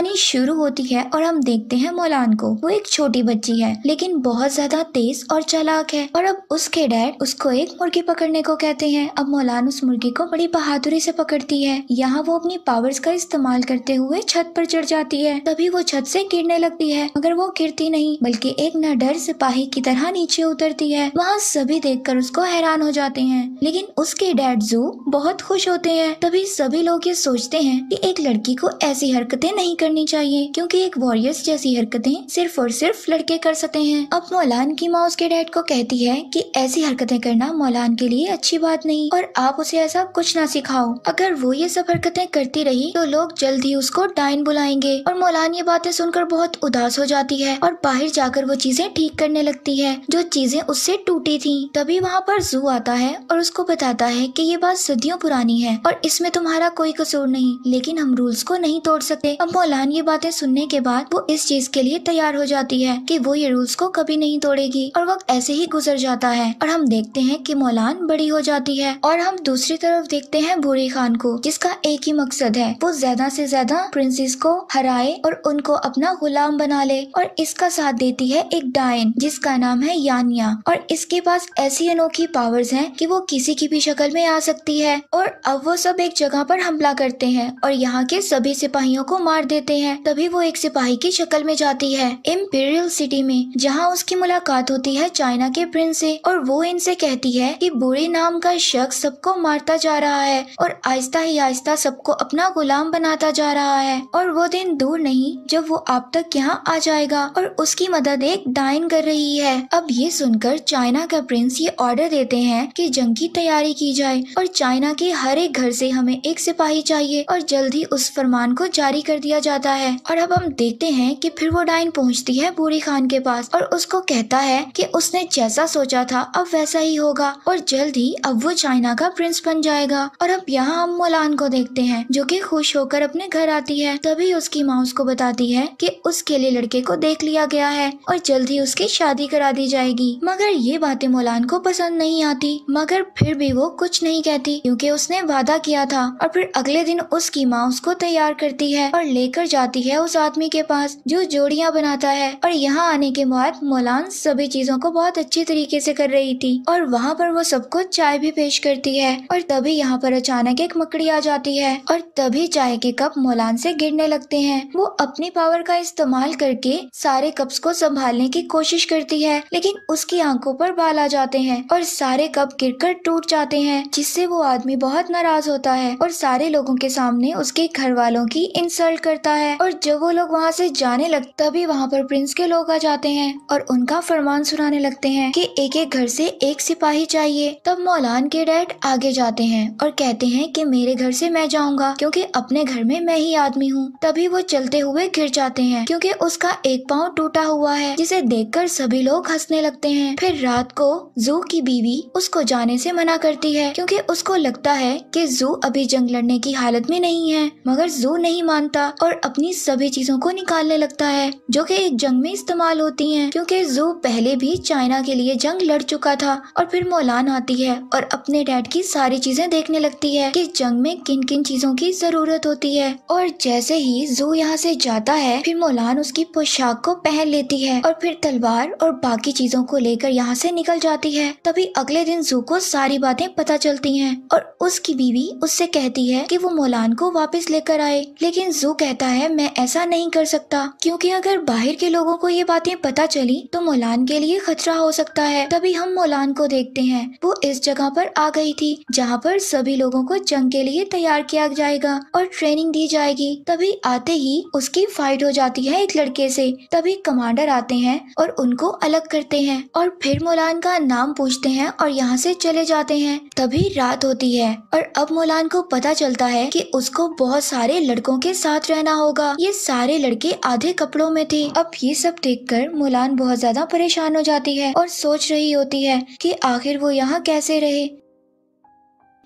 कहानी शुरू होती है और हम देखते हैं मोलान को। वो एक छोटी बच्ची है लेकिन बहुत ज्यादा तेज और चालाक है और अब उसके डैड उसको एक मुर्गी पकड़ने को कहते हैं। अब मोलान उस मुर्गी को बड़ी बहादुरी से पकड़ती है। यहाँ वो अपनी पावर्स का इस्तेमाल करते हुए छत पर चढ़ जाती है। तभी वो छत से गिरने लगती है मगर वो गिरती नहीं बल्कि एक निडर सिपाही की तरह नीचे उतरती है। वहाँ सभी देखकर उसको हैरान हो जाते हैं लेकिन उसके डैड जू बहुत खुश होते हैं। तभी सभी लोग ये सोचते हैं कि एक लड़की को ऐसी हरकतें नहीं करनी चाहिए क्योंकि एक वॉरियर्स जैसी हरकतें सिर्फ और सिर्फ लड़के कर सकते हैं। अब मोलान की माँ उसके डैड को कहती है कि ऐसी हरकतें करना मोलान के लिए अच्छी बात नहीं और आप उसे ऐसा कुछ ना सिखाओ। अगर वो ये सब हरकतें करती रही तो लोग जल्द ही उसको डायन बुलाएंगे। और मोलान ये बातें सुनकर बहुत उदास हो जाती है और बाहर जाकर वो चीजें ठीक करने लगती है जो चीजें उससे टूटी थी। तभी वहाँ पर जू आता है और उसको बताता है कि ये बात सदियों पुरानी है और इसमें तुम्हारा कोई कसूर नहीं, लेकिन हम रूल्स को नहीं तोड़ सकते। अब मोलान ये बातें सुनने के बाद वो इस चीज के लिए तैयार हो जाती है कि वो ये रूल्स को कभी नहीं तोड़ेगी और वक्त ऐसे ही गुजर जाता है और हम देखते हैं कि मोलान बड़ी हो जाती है। और हम दूसरी तरफ देखते हैं बूढ़ी खान को जिसका एक ही मकसद है, वो ज्यादा से ज्यादा प्रिंसेस को हराए और उनको अपना गुलाम बना ले। और इसका साथ देती है एक डायन जिसका नाम है यानिया और इसके पास ऐसी अनोखी पावर्स हैं कि वो किसी की भी शक्ल में आ सकती है। और अब वो सब एक जगह पर हमला करते हैं और यहाँ के सभी सिपाहियों को मार देते हैं। तभी वो एक सिपाही की शक्ल में जाती है इम्पीरियल सिटी में जहाँ उसकी मुलाकात होती है चाइना के प्रिंस से और वो इनसे कहती है कि बूढ़े नाम का शख्स सबको मारता जा रहा है और आहिस्ता ही आहिस्ता सबको अपना गुलाम बनाता जा रहा है और वो दिन दूर नहीं जब वो आप तक यहाँ आ जाएगा और उसकी मदद एक डायन कर रही है। अब ये सुनकर चाइना का प्रिंस ये ऑर्डर देते हैं कि जंग की तैयारी की जाए और चाइना के हर एक घर से हमें एक सिपाही चाहिए और जल्द ही उस फरमान को जारी कर दिया जाता है। और अब हम देखते हैं कि फिर वो डायन पहुंचती है बूढ़ी खान के पास और उसको कहता है कि उसने जैसा सोचा था अब वैसा ही होगा और जल्द ही अब वो चाइना का प्रिंस बन जाएगा। और अब यहाँ हम मोलान को देखते हैं जो कि खुश होकर अपने घर आती है। तभी उसकी माँ उसको बताती है कि उसके लिए लड़के को देख लिया गया है और जल्द ही उसकी शादी करा दी जाएगी। मगर ये बातें मोलान को पसंद नहीं आती मगर फिर भी वो कुछ नहीं कहती क्योंकि उसने वादा किया था। और फिर अगले दिन उसकी माँ उसको तैयार करती है और लेकर जाती है उस आदमी के पास जो जोड़ियाँ बनाता है। और यहाँ आने के बाद मोलान सभी चीजों को बहुत अच्छी तरीके से कर रही थी और वहाँ पर वो सबको चाय भी पेश करती है। और तभी यहाँ पर अचानक एक मकड़ी आ जाती है और तभी चाय के कप मोलान से गिरने लगते हैं। वो अपनी पावर का इस्तेमाल करके सारे कप्स को संभालने की कोशिश करती है लेकिन उसकी आंखों पर बाल आ जाते हैं और सारे कप गिरकर टूट जाते हैं जिससे वो आदमी बहुत नाराज होता है और सारे लोगों के सामने उसके घर वालों की इंसल्ट करता है। और जब वो लोग वहाँ से जाने लगते तभी वहाँ पर प्रिंस के लोग आ जाते हैं और उनका फरमान सुनाने लगते हैं कि एक एक घर से एक सिपाही चाहिए। तब मोलान के डैड आगे जाते हैं और कहते हैं कि मेरे घर से मैं जाऊंगा क्योंकि अपने घर में मैं ही आदमी हूँ। तभी वो चलते हुए गिर जाते हैं क्योंकि उसका एक पाँव टूटा हुआ है जिसे देखकर सभी लोग हंसने लगते हैं। फिर रात को जू की बीवी उसको जाने से मना करती है क्योंकि उसको लगता है कि जू अभी जंग लड़ने की हालत में नहीं है। मगर जू नहीं मानता और अपनी सभी चीजों को निकालने लगता है जो कि एक जंग में इस्तेमाल होती हैं क्योंकि जू पहले भी चाइना के लिए जंग लड़ चुका था। और फिर मोलान आती है और अपने डैड की सारी चीजें देखने लगती है कि जंग में किन किन चीजों की जरूरत होती है। और जैसे ही जू यहाँ से जाता है फिर मोलान उसकी पोशाक को पहन लेती है और फिर तलवार और बाकी चीजों को लेकर यहाँ से निकल जाती है। तभी अगले दिन जू को सारी बातें पता चलती हैं और उसकी बीवी उससे कहती है कि वो मोलान को वापस लेकर आए लेकिन जू कहता है मैं ऐसा नहीं कर सकता क्योंकि अगर बाहर के लोगों को ये बातें पता चली तो मोलान के लिए खतरा हो सकता है। तभी हम मोलान को देखते हैं वो इस जगह पर आ गई थी जहाँ पर सभी लोगों को जंग के लिए तैयार किया जाएगा और ट्रेनिंग दी जाएगी। तभी आते ही उसकी फाइट हो जाती है एक लड़के से। तभी कमांडर आते हैं और उनको अलग करते हैं और फिर मोलान का नाम पूछते हैं और यहाँ से चले जाते हैं। तभी रात होती है और अब मोलान को पता चलता है कि उसको बहुत सारे लड़कों के साथ रहना होगा। ये सारे लड़के आधे कपड़ों में थे। अब ये सब देखकर मोलान बहुत ज्यादा परेशान हो जाती है और सोच रही होती है कि आखिर वो यहाँ कैसे रहे।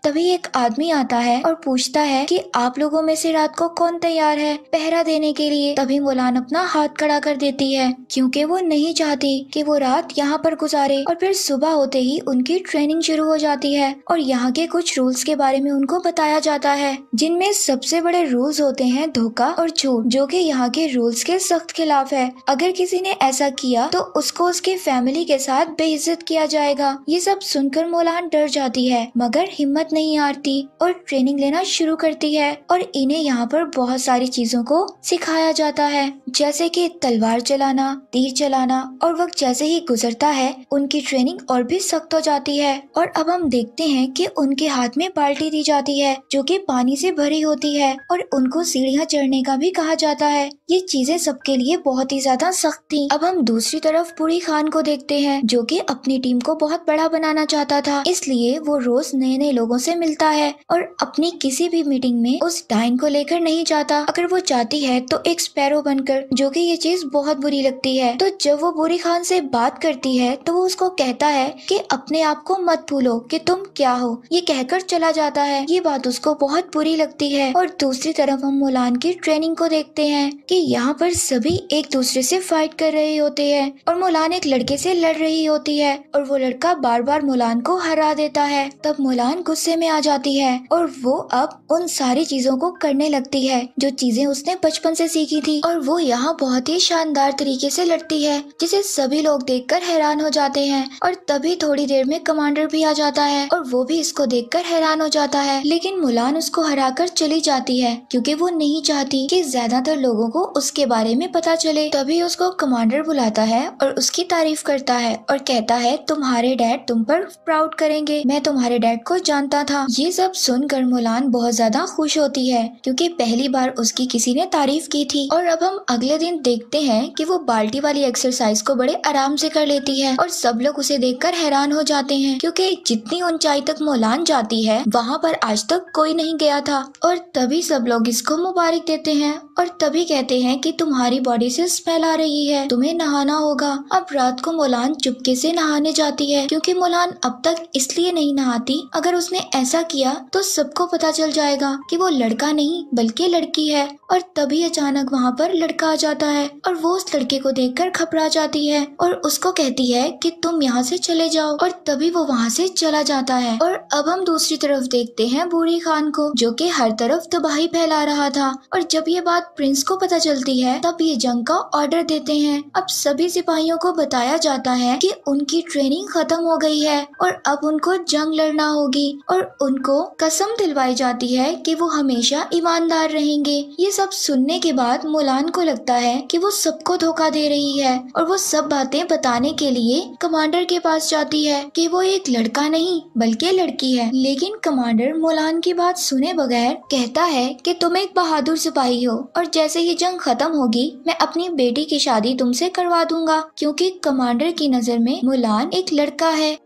तभी एक आदमी आता है और पूछता है कि आप लोगों में से रात को कौन तैयार है पहरा देने के लिए। तभी मुलान अपना हाथ खड़ा कर देती है क्योंकि वो नहीं चाहती कि वो रात यहाँ पर गुजारे। और फिर सुबह होते ही उनकी ट्रेनिंग शुरू हो जाती है और यहाँ के कुछ रूल्स के बारे में उनको बताया जाता है, जिनमें सबसे बड़े रूल्स होते हैं धोखा और झूठ, जो कि यहाँ के रूल्स के सख्त खिलाफ है। अगर किसी ने ऐसा किया तो उसको उसके फैमिली के साथ बेइज्जत किया जाएगा। ये सब सुनकर मुलान डर जाती है मगर हिम्मत नहीं हारती और ट्रेनिंग लेना शुरू करती है। और इन्हें यहाँ पर बहुत सारी चीजों को सिखाया जाता है, जैसे कि तलवार चलाना, तीर चलाना। और वक्त जैसे ही गुजरता है उनकी ट्रेनिंग और भी सख्त हो जाती है। और अब हम देखते हैं कि उनके हाथ में बाल्टी दी जाती है जो कि पानी से भरी होती है और उनको सीढ़ियाँ चढ़ने का भी कहा जाता है। ये चीजें सबके लिए बहुत ही ज्यादा सख्त थी। अब हम दूसरी तरफ बूढ़ी खान को देखते हैं जो कि अपनी टीम को बहुत बड़ा बनाना चाहता था, इसलिए वो रोज नए नए लोगों से मिलता है और अपनी किसी भी मीटिंग में उस डाइन को लेकर नहीं जाता। अगर वो चाहती है तो एक स्पैरो बनकर, जो कि ये चीज बहुत बुरी लगती है। तो जब वो बूढ़ी खान से बात करती है तो वो उसको कहता है कि अपने आप को मत भूलो कि तुम क्या हो, ये कहकर चला जाता है। ये बात उसको बहुत बुरी लगती है। और दूसरी तरफ हम मुलान की ट्रेनिंग को देखते हैं कि यहाँ पर सभी एक दूसरे से फाइट कर रहे होते हैं और मुलान एक लड़के से लड़ रही होती है और वो लड़का बार बार मुलान को हरा देता है। तब मुलान गुस्से में आ जाती है और वो अब उन सारी चीजों को करने लगती है जो चीजें उसने बचपन से सीखी थी। और वो यहाँ बहुत ही शानदार तरीके से लड़ती है जिसे सभी लोग देखकर हैरान हो जाते हैं। और तभी थोड़ी देर में कमांडर भी आ जाता है और वो भी इसको देखकर हैरान हो जाता है, लेकिन मुलान उसको हराकर चली जाती है क्योंकि वो नहीं चाहती कि ज्यादातर लोगों को उसके बारे में पता चले। तभी उसको कमांडर बुलाता है और उसकी तारीफ करता है और कहता है तुम्हारे डैड तुम पर प्राउड करेंगे, मैं तुम्हारे डैड को जानता था। ये सब सुनकर मुलान बहुत ज्यादा खुश होती है क्योंकि पहली बार उसकी किसी ने तारीफ की थी। और अब हम अगले दिन देखते हैं कि वो बाल्टी वाली एक्सरसाइज को बड़े आराम से कर लेती है और सब लोग उसे देखकर हैरान हो जाते हैं क्योंकि जितनी ऊंचाई तक मुलान जाती है वहाँ पर आज तक कोई नहीं गया था। और तभी सब लोग इसको मुबारक देते हैं और तभी कहते हैं कि तुम्हारी बॉडी से स्मेल आ रही है, तुम्हें नहाना होगा। अब रात को मुलान चुपके से नहाने जाती है क्योंकि मुलान अब तक इसलिए नहीं नहाती, अगर उसने ऐसा किया तो सबको पता चल जाएगा कि वो लड़का नहीं बल्कि लड़की है। और तभी अचानक वहाँ पर लड़का आ जाता है और वो उस लड़के को देखकर घबरा जाती है और उसको कहती है कि तुम यहाँ से चले जाओ। और तभी वो वहाँ से चला जाता है। और अब हम दूसरी तरफ देखते हैं बूढ़ी खान को जो कि हर तरफ तबाही फैला रहा था। और जब ये बात प्रिंस को पता चलती है तब ये जंग का ऑर्डर देते हैं। अब सभी सिपाहियों को बताया जाता है कि उनकी ट्रेनिंग खत्म हो गई है और अब उनको जंग लड़ना होगी और उनको कसम दिलवाई जाती है कि वो हमेशा ईमानदार रहेंगे। ये सब सुनने के बाद मुलान को लगता है कि वो सबको धोखा दे रही है और वो सब बातें बताने के लिए कमांडर के पास जाती है कि वो एक लड़का नहीं बल्कि लड़की है। लेकिन कमांडर मुलान की बात सुने बगैर कहता है कि तुम एक बहादुर सिपाही हो और जैसे ही जंग खत्म होगी मैं अपनी बेटी की शादी तुमसे करवा दूंगा, क्योंकि कमांडर की नजर में मुलान एक लड़का है।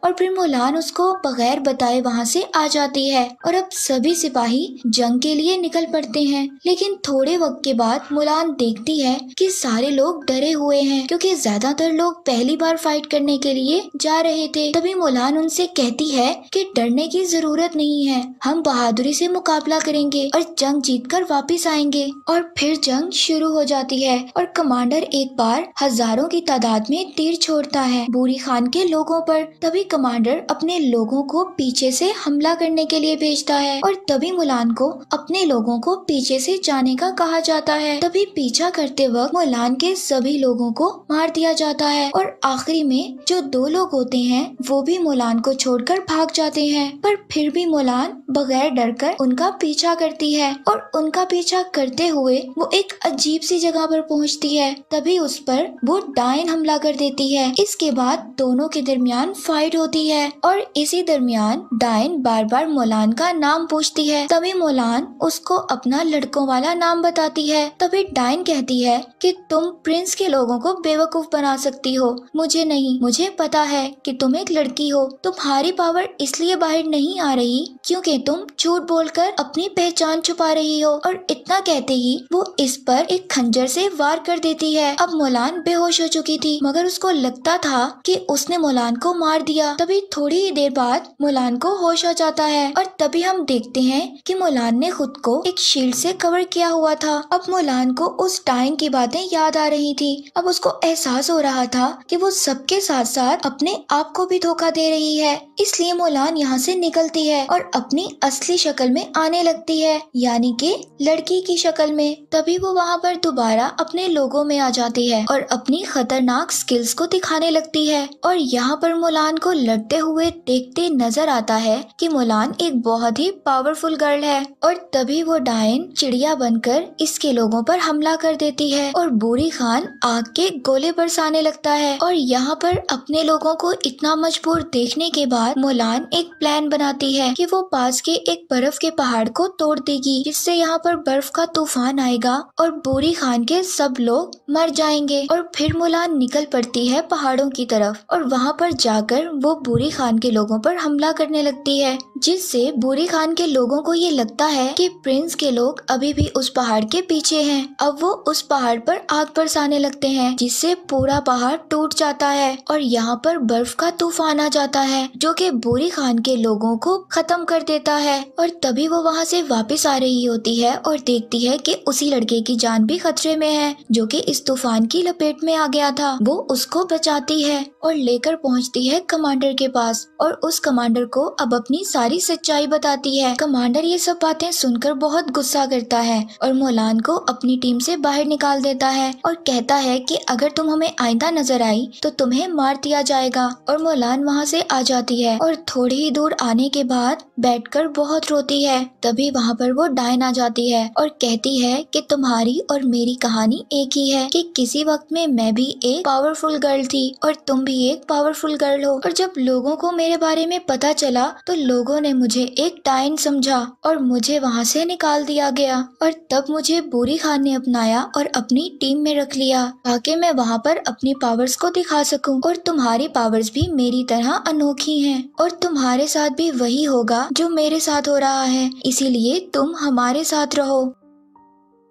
और फिर मुलान उसको बगैर बताए वहाँ से आ जाती है और अब सभी सिपाही जंग के लिए निकल पड़ते हैं। लेकिन थोड़े वक्त के बाद मुलान देखती है कि सारे लोग डरे हुए हैं क्योंकि ज्यादातर लोग पहली बार फाइट करने के लिए जा रहे थे। तभी मुलान उनसे कहती है कि डरने की जरूरत नहीं है, हम बहादुरी से मुकाबला करेंगे और जंग जीतकर वापस आएंगे। और फिर जंग शुरू हो जाती है और कमांडर एक बार हजारों की तादाद में तीर छोड़ता है बूढ़ी खान के लोगों पर। तभी कमांडर अपने लोगों को पीछे से हमला करने के लिए भेजता है और तभी मुलान को अपने लोगों को पीछे से जाने का कहा जाता है। तभी पीछा करते वक्त मुलान के सभी लोगों को मार दिया जाता है और आखिरी में जो 2 लोग होते हैं वो भी मुलान को छोड़कर भाग जाते हैं। पर फिर भी मुलान बगैर डर कर उनका पीछा करती है और उनका पीछा करते हुए वो एक अजीब सी जगह पर पहुँचती है। तभी उस पर वो डायन हमला कर देती है। इसके बाद दोनों के दरमियान फाइट होती है और इसी दरमियान डायन बार बार मुलान का नाम पूछती है। तभी मुलान उसको अपना लड़कों वाला नाम बताती है। तभी डायन कहती है कि तुम प्रिंस के लोगों को बेवकूफ बना सकती हो, मुझे नहीं। मुझे पता है कि तुम एक लड़की हो, तुम्हारी पावर इसलिए बाहर नहीं आ रही क्योंकि तुम झूठ बोलकर अपनी पहचान छुपा रही हो। और इतना कहते ही वो इस पर एक खंजर से वार कर देती है। अब मुलान बेहोश हो चुकी थी मगर उसको लगता था कि उसने मुलान को मार दिया दिया। तभी थोड़ी ही देर बाद मुलान को होश आ जाता है और तभी हम देखते हैं कि मुलान ने खुद को एक शील्ड से कवर किया हुआ था। अब मुलान को उस टाइम की बातें याद आ रही थी। अब उसको एहसास हो रहा था कि वो सबके साथ साथ अपने आप को भी धोखा दे रही है। इसलिए मुलान यहाँ से निकलती है और अपनी असली शक्ल में आने लगती है, यानी कि लड़की की शक्ल में। तभी वो वहाँ पर दोबारा अपने लोगों में आ जाती है और अपनी खतरनाक स्किल्स को दिखाने लगती है। और यहाँ पर मुलान को लड़ते हुए देखते नजर आता है कि मुलान एक बहुत ही पावरफुल गर्ल है। और तभी वो डायन चिड़िया बनकर इसके लोगों पर हमला कर देती है और बूरी खान आग के गोले बरसाने लगता है। और यहाँ पर अपने लोगों को इतना मजबूर देखने के बाद मुलान एक प्लान बनाती है कि वो पास के एक बर्फ के पहाड़ को तोड़ देगी, जिससे यहाँ पर बर्फ का तूफान आएगा और बूरी खान के सब लोग मर जाएंगे। और फिर मुलान निकल पड़ती है पहाड़ों की तरफ और वहाँ पर जाकर वो बूरी खान के लोगों पर हमला करने लगती है, जिससे बूरी खान के लोगों को ये लगता है कि प्रिंस के लोग अभी भी उस पहाड़ के पीछे हैं। अब वो उस पहाड़ पर आग बरसाने लगते हैं, जिससे पूरा पहाड़ टूट जाता है और यहाँ पर बर्फ का तूफान आ जाता है, जो कि बूरी खान के लोगों को खत्म कर देता है। और तभी वो वहाँ से वापस आ रही होती है और देखती है कि उसी लड़के की जान भी खतरे में है, जो कि इस तूफान की लपेट में आ गया था। वो उसको बचाती है और लेकर पहुँचती है कमांडर के पास और उस कमांडर को अब अपनी सारी सच्चाई बताती है। कमांडर ये सब बातें सुनकर बहुत गुस्सा करता है और मुलान को अपनी टीम से बाहर निकाल देता है और कहता है कि अगर तुम हमें आइंदा नजर आई तो तुम्हें मार दिया जाएगा। और मुलान वहाँ से आ जाती है और थोड़ी ही दूर आने के बाद बैठकर बहुत रोती है। तभी वहाँ पर वो डायन आ जाती है और कहती है कि तुम्हारी और मेरी कहानी एक ही है, कि किसी वक्त में मैं भी एक पावरफुल गर्ल थी और तुम भी एक पावरफुल गर्ल हो। और जब लोगों को मेरे बारे में पता चला तो लोगों ने मुझे एक डायन समझा और मुझे वहाँ से निकाल दिया गया। और तब मुझे बूरी खान ने अपनाया और अपनी टीम में रख लिया, ताकि मैं वहाँ पर अपनी पावर्स को दिखा सकूं। और तुम्हारी पावर्स भी मेरी तरह अनोखी हैं और तुम्हारे साथ भी वही होगा जो मेरे साथ हो रहा है, इसीलिए तुम हमारे साथ रहो।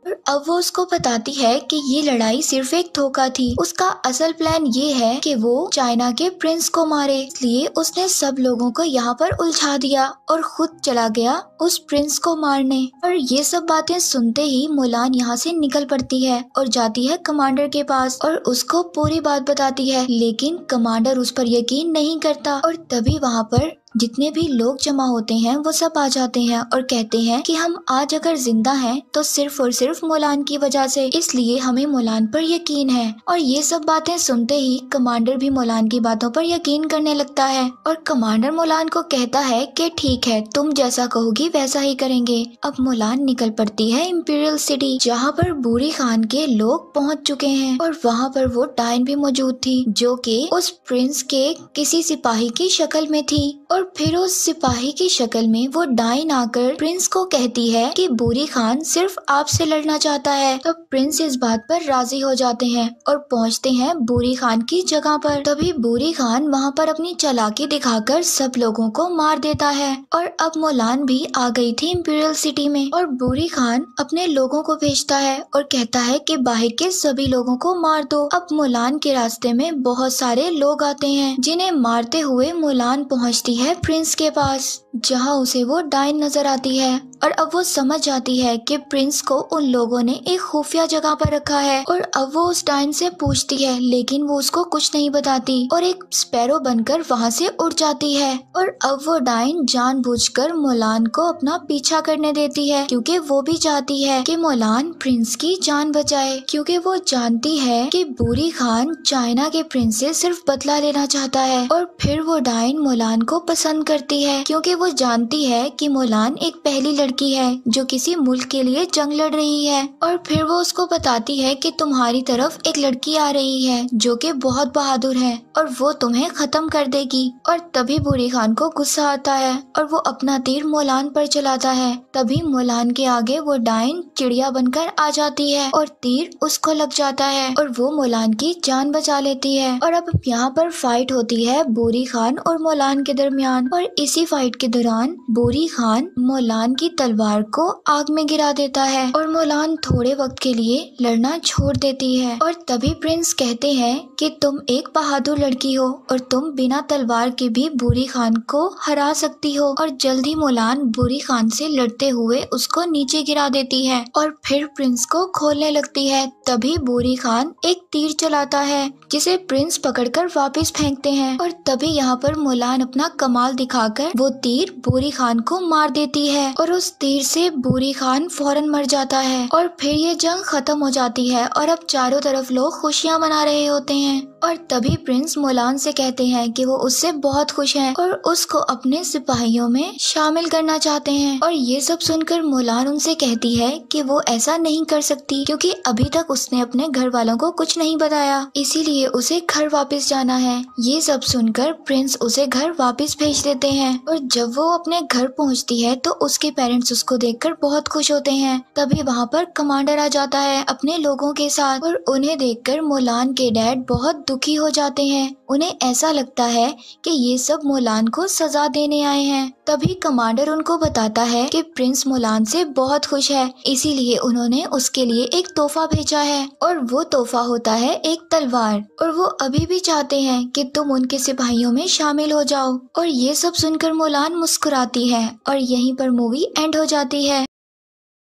और अब वो उसको बताती है कि ये लड़ाई सिर्फ एक धोखा थी। उसका असल प्लान ये है कि वो चाइना के प्रिंस को मारे, इसलिए उसने सब लोगों को यहाँ पर उलझा दिया और खुद चला गया उस प्रिंस को मारने। और ये सब बातें सुनते ही मुलान यहाँ से निकल पड़ती है और जाती है कमांडर के पास और उसको पूरी बात बताती है, लेकिन कमांडर उस पर यकीन नहीं करता। और तभी वहाँ पर जितने भी लोग जमा होते हैं वो सब आ जाते हैं और कहते हैं कि हम आज अगर जिंदा हैं तो सिर्फ और सिर्फ मुलान की वजह से, इसलिए हमें मुलान पर यकीन है। और ये सब बातें सुनते ही कमांडर भी मुलान की बातों पर यकीन करने लगता है और कमांडर मुलान को कहता है कि ठीक है, तुम जैसा कहोगी वैसा ही करेंगे। अब मुलान निकल पड़ती है इंपीरियल सिटी, जहाँ पर बूरी खान के लोग पहुँच चुके हैं और वहाँ पर वो डायन भी मौजूद थी, जो कि उस प्रिंस के किसी सिपाही की शक्ल में थी। और फिर उस सिपाही की शक्ल में वो डायन आकर प्रिंस को कहती है कि बूरी खान सिर्फ आपसे लड़ना चाहता है। तो प्रिंस इस बात पर राजी हो जाते हैं और पहुंचते हैं बूरी खान की जगह पर। तभी बूरी खान वहां पर अपनी चालाकी दिखाकर सब लोगों को मार देता है। और अब मुलान भी आ गई थी इंपीरियल सिटी में और बूरी खान अपने लोगों को भेजता है और कहता है कि बाहर के सभी लोगों को मार दो। अब मुलान के रास्ते में बहुत सारे लोग आते हैं, जिन्हें मारते हुए मुलान पहुंचती है प्रिंस के पास, जहां उसे वो डायन नजर आती है। और अब वो समझ जाती है कि प्रिंस को उन लोगों ने एक खुफिया जगह पर रखा है। और अब वो उस डायन से पूछती है, लेकिन वो उसको कुछ नहीं बताती और एक स्पैरो बनकर वहाँ से उड़ जाती है। और अब वो डायन जानबूझकर मुलान को अपना पीछा करने देती है, क्योंकि वो भी चाहती है कि मुलान प्रिंस की जान बचाए, क्योंकि वो जानती है कि बूरी खान चाइना के प्रिंस से सिर्फ बदला लेना चाहता है। और फिर वो डायन मुलान को पसंद करती है, क्योंकि वो जानती है कि मुलान एक पहली लड़की है जो किसी मुल्क के लिए जंग लड़ रही है। और फिर वो उसको बताती है कि तुम्हारी तरफ एक लड़की आ रही है जो कि बहुत बहादुर है और वो तुम्हें खत्म कर देगी। और तभी बूरी खान को गुस्सा आता है और वो अपना तीर मुलान पर चलाता है। तभी मुलान के आगे वो डायन चिड़िया बनकर आ जाती है और तीर उसको लग जाता है और वो मुलान की जान बचा लेती है। और अब यहाँ पर फाइट होती है बूरी खान और मुलान के दरमियान। और इसी फाइट के दौरान बूरी खान मुलान की तलवार को आग में गिरा देता है और मोलान थोड़े वक्त के लिए लड़ना छोड़ देती है। और तभी प्रिंस कहते हैं कि तुम एक बहादुर लड़की हो और तुम बिना तलवार के भी बूरी खान को हरा सकती हो। और जल्दी मोलान बूरी खान से लड़ते हुए उसको नीचे गिरा देती है और फिर प्रिंस को खोलने लगती है। तभी बूरी खान एक तीर चलाता है जिसे प्रिंस पकड़कर वापस फेंकते हैं और तभी यहाँ पर मोलान अपना कमाल दिखाकर वो तीर बूरी खान को मार देती है और उस तीर से बूरी खान फौरन मर जाता है। और फिर ये जंग खत्म हो जाती है और अब चारों तरफ लोग खुशियाँ मना रहे होते हैं। और तभी प्रिंस मोलान से कहते हैं कि वो उससे बहुत खुश हैं और उसको अपने सिपाहियों में शामिल करना चाहते हैं। और ये सब सुनकर मोलान उनसे कहती है कि वो ऐसा नहीं कर सकती क्योंकि अभी तक उसने अपने घर वालों को कुछ नहीं बताया, इसीलिए उसे घर वापस जाना है। ये सब सुनकर प्रिंस उसे घर वापस भेज देते हैं और जब वो अपने घर पहुंचती है तो उसके पेरेंट्स उसको देखकर बहुत खुश होते हैं। तभी वहाँ पर कमांडर आ जाता है अपने लोगों के साथ और उन्हें देखकर मोलान के डैड बहुत दुखी हो जाते हैं। उन्हें ऐसा लगता है कि ये सब मोलान को सजा देने आए हैं। तभी कमांडर उनको बताता है कि प्रिंस मोलान से बहुत खुश है, इसीलिए उन्होंने उसके लिए एक तोहफा भेजा है और वो तोहफा होता है एक तलवार और वो अभी भी चाहते हैं कि तुम उनके सिपाहियों में शामिल हो जाओ। और ये सब सुनकर मोलान मुस्कुराती है और यहीं पर मूवी एंड हो जाती है।